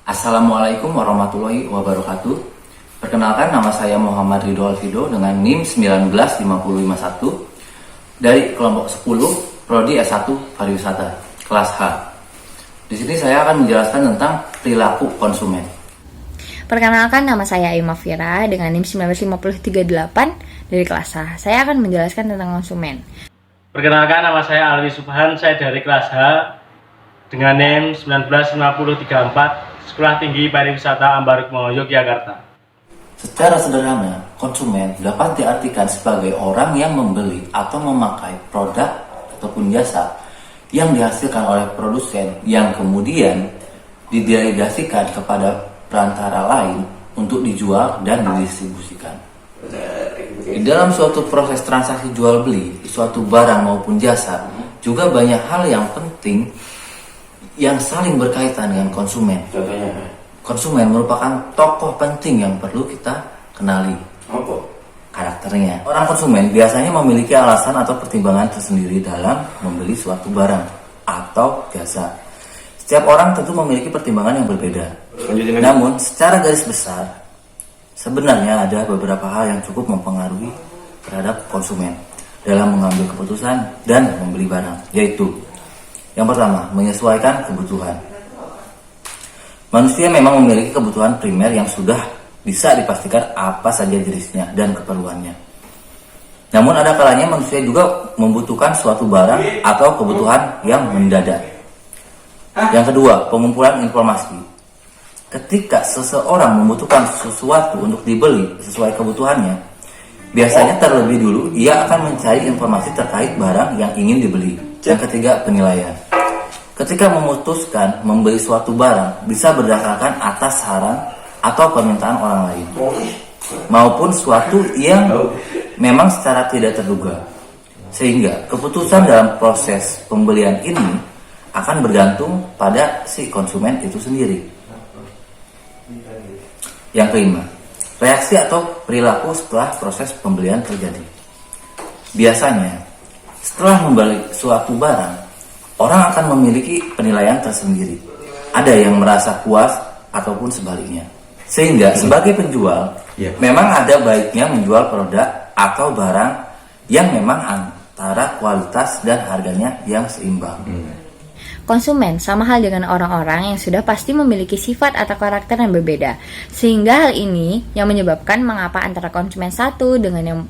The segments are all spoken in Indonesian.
Assalamualaikum warahmatullahi wabarakatuh. Perkenalkan, nama saya Muhammad Ridho Alfido dengan NIM 19551 dari kelompok 10 Prodi S1 Pariwisata kelas H. Di sini saya akan menjelaskan tentang perilaku konsumen. Perkenalkan, nama saya Ima Fira dengan NIM 19538 dari kelas H. Saya akan menjelaskan tentang konsumen. Perkenalkan, nama saya Alwi Subhan, saya dari kelas H dengan NIM 19534 Sekolah Tinggi Pariwisata Ambarukmo, Yogyakarta. Secara sederhana, konsumen dapat diartikan sebagai orang yang membeli atau memakai produk ataupun jasa yang dihasilkan oleh produsen yang kemudian didelegasikan kepada perantara lain untuk dijual dan didistribusikan. Di dalam suatu proses transaksi jual beli, suatu barang maupun jasa, juga banyak hal yang penting yang saling berkaitan dengan konsumen. Contohnya, konsumen merupakan tokoh penting yang perlu kita kenali. apa? Karakternya. Orang konsumen biasanya memiliki alasan atau pertimbangan tersendiri dalam membeli suatu barang atau jasa. Setiap orang tentu memiliki pertimbangan yang berbeda. Lanjutin lagi. Namun, secara garis besar, sebenarnya ada beberapa hal yang cukup mempengaruhi terhadap konsumen dalam mengambil keputusan dan membeli barang, yaitu yang pertama, menyesuaikan kebutuhan. Manusia memang memiliki kebutuhan primer yang sudah bisa dipastikan apa saja jenisnya dan keperluannya. Namun ada kalanya manusia juga membutuhkan suatu barang atau kebutuhan yang mendadak. Yang kedua, pengumpulan informasi. Ketika seseorang membutuhkan sesuatu untuk dibeli sesuai kebutuhannya, biasanya terlebih dulu ia akan mencari informasi terkait barang yang ingin dibeli. Yang ketiga, penilaian. Ketika memutuskan membeli suatu barang, bisa berdasarkan atas saran atau permintaan orang lain, maupun suatu yang memang secara tidak terduga. Sehingga keputusan dalam proses pembelian ini akan bergantung pada si konsumen itu sendiri. Yang kelima, reaksi atau perilaku setelah proses pembelian terjadi. Biasanya, setelah membeli suatu barang, orang akan memiliki penilaian tersendiri. Ada yang merasa puas ataupun sebaliknya. Sehingga sebagai penjual, memang ada baiknya menjual produk atau barang yang memang antara kualitas dan harganya yang seimbang. Konsumen sama hal dengan orang-orang yang sudah pasti memiliki sifat atau karakter yang berbeda. Sehingga hal ini yang menyebabkan mengapa antara konsumen satu dengan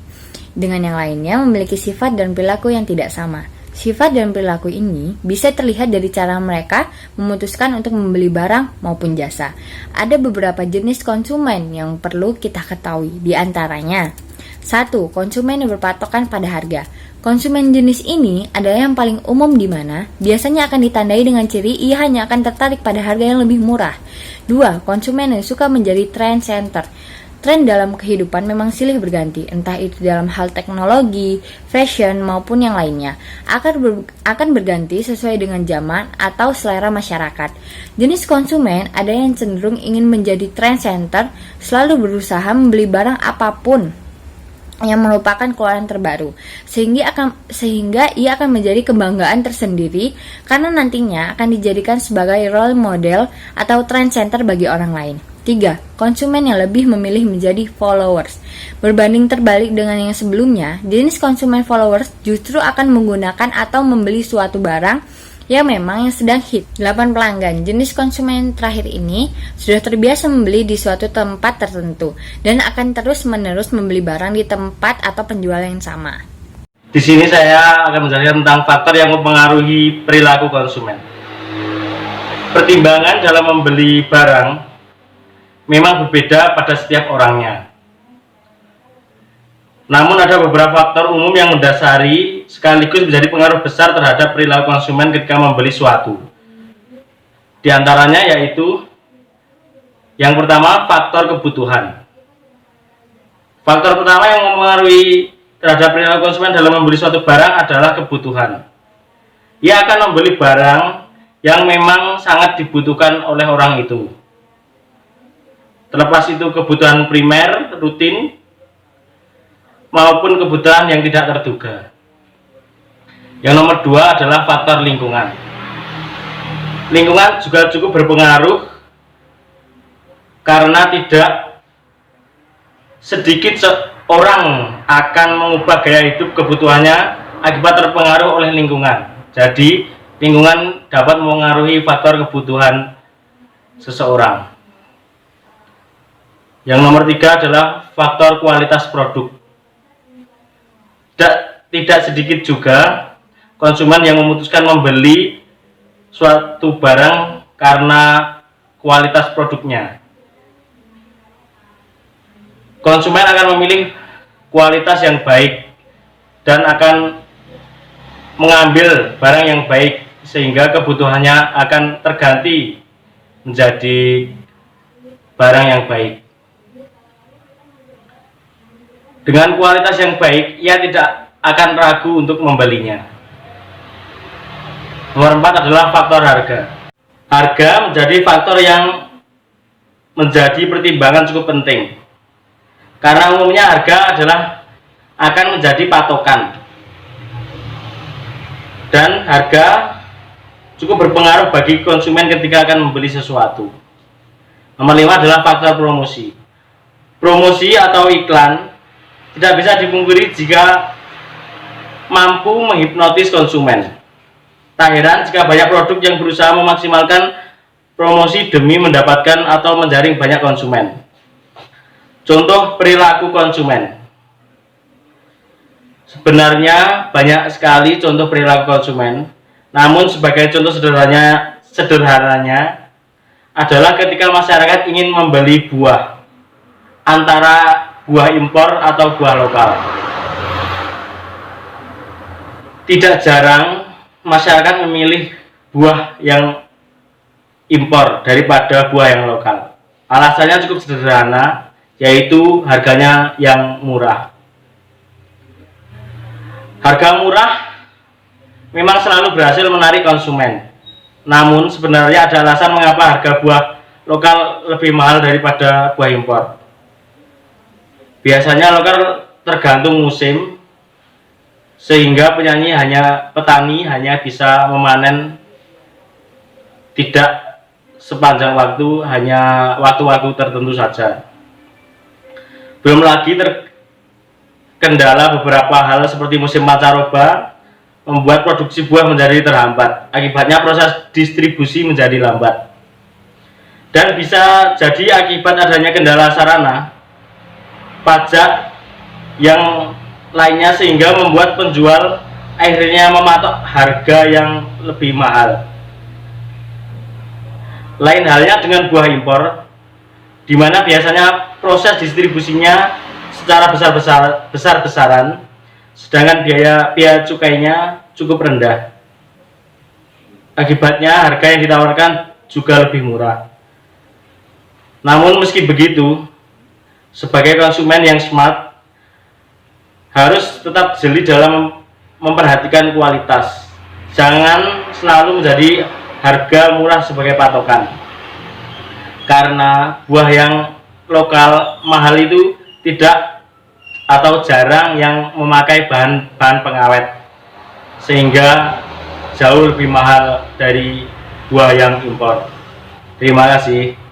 yang lainnya memiliki sifat dan perilaku yang tidak sama. Sifat dan perilaku ini bisa terlihat dari cara mereka memutuskan untuk membeli barang maupun jasa. Ada beberapa jenis konsumen yang perlu kita ketahui, di antaranya 1. Konsumen yang berpatokan pada harga. Konsumen jenis ini adalah yang paling umum di mana biasanya akan ditandai dengan ciri ia hanya akan tertarik pada harga yang lebih murah. 2. Konsumen yang suka menjadi trend center. Tren dalam kehidupan memang silih berganti, entah itu dalam hal teknologi, fashion, maupun yang lainnya. Akan berganti sesuai dengan zaman atau selera masyarakat. Jenis konsumen ada yang cenderung ingin menjadi trend center, selalu berusaha membeli barang apapun yang merupakan keluaran terbaru, sehingga ia akan menjadi kebanggaan tersendiri karena nantinya akan dijadikan sebagai role model atau trend center bagi orang lain. 3. Konsumen yang lebih memilih menjadi followers. Berbanding terbalik dengan yang sebelumnya, jenis konsumen followers justru akan menggunakan atau membeli suatu barang yang memang yang sedang hit. 8 pelanggan. Jenis konsumen terakhir ini sudah terbiasa membeli di suatu tempat tertentu dan akan terus-menerus membeli barang di tempat atau penjual yang sama. Di sini saya akan menjelaskan tentang faktor yang mempengaruhi perilaku konsumen. Pertimbangan dalam membeli barang memang berbeda pada setiap orangnya. Namun ada beberapa faktor umum yang mendasari sekaligus menjadi pengaruh besar terhadap perilaku konsumen ketika membeli suatu. Di antaranya yaitu yang pertama, faktor kebutuhan. Faktor pertama yang mempengaruhi terhadap perilaku konsumen dalam membeli suatu barang adalah kebutuhan. Ia akan membeli barang yang memang sangat dibutuhkan oleh orang itu. Terlepas itu kebutuhan primer, rutin, maupun kebutuhan yang tidak terduga. Yang nomor 2 adalah faktor lingkungan. Lingkungan juga cukup berpengaruh karena tidak sedikit seorang akan mengubah gaya hidup kebutuhannya akibat terpengaruh oleh lingkungan. Jadi lingkungan dapat mengaruhi faktor kebutuhan seseorang. Yang nomor 3 adalah faktor kualitas produk. Tidak sedikit juga konsumen yang memutuskan membeli suatu barang karena kualitas produknya. Konsumen akan memilih kualitas yang baik dan akan mengambil barang yang baik sehingga kebutuhannya akan terganti menjadi barang yang baik. Dengan kualitas yang baik, ia tidak akan ragu untuk membelinya. Nomor 4 adalah faktor harga. Harga menjadi faktor yang menjadi pertimbangan cukup penting. Karena umumnya harga akan menjadi patokan. Dan harga cukup berpengaruh bagi konsumen ketika akan membeli sesuatu. Nomor 5 adalah faktor promosi. Promosi atau iklan tidak bisa dipungkiri jika mampu menghipnotis konsumen. Tak heran jika banyak produk yang berusaha memaksimalkan promosi demi mendapatkan atau menjaring banyak konsumen. Contoh perilaku konsumen. Sebenarnya banyak sekali contoh perilaku konsumen, namun sebagai contoh sederhananya adalah ketika masyarakat ingin membeli buah, antara buah impor atau buah lokal. Tidak jarang masyarakat memilih buah yang impor daripada buah yang lokal. Alasannya cukup sederhana, yaitu harganya yang murah. Harga murah memang selalu berhasil menarik konsumen. Namun sebenarnya ada alasan mengapa harga buah lokal lebih mahal daripada buah impor. Biasanya lokal tergantung musim, sehingga petani hanya bisa memanen tidak sepanjang waktu, hanya waktu-waktu tertentu saja. Belum lagi terkendala beberapa hal seperti musim pancaroba membuat produksi buah menjadi terhambat. Akibatnya proses distribusi menjadi lambat. Dan bisa jadi akibat adanya kendala sarana, pajak yang lainnya, sehingga membuat penjual akhirnya mematok harga yang lebih mahal. Lain halnya dengan buah impor, di mana biasanya proses distribusinya secara besar-besaran, sedangkan biaya cukainya cukup rendah. Akibatnya harga yang ditawarkan juga lebih murah. Namun meski begitu, sebagai konsumen yang smart harus tetap jeli dalam memperhatikan kualitas. Jangan selalu menjadi harga murah sebagai patokan. Karena buah yang lokal mahal itu tidak atau jarang yang memakai bahan pengawet, sehingga jauh lebih mahal dari buah yang impor. Terima kasih.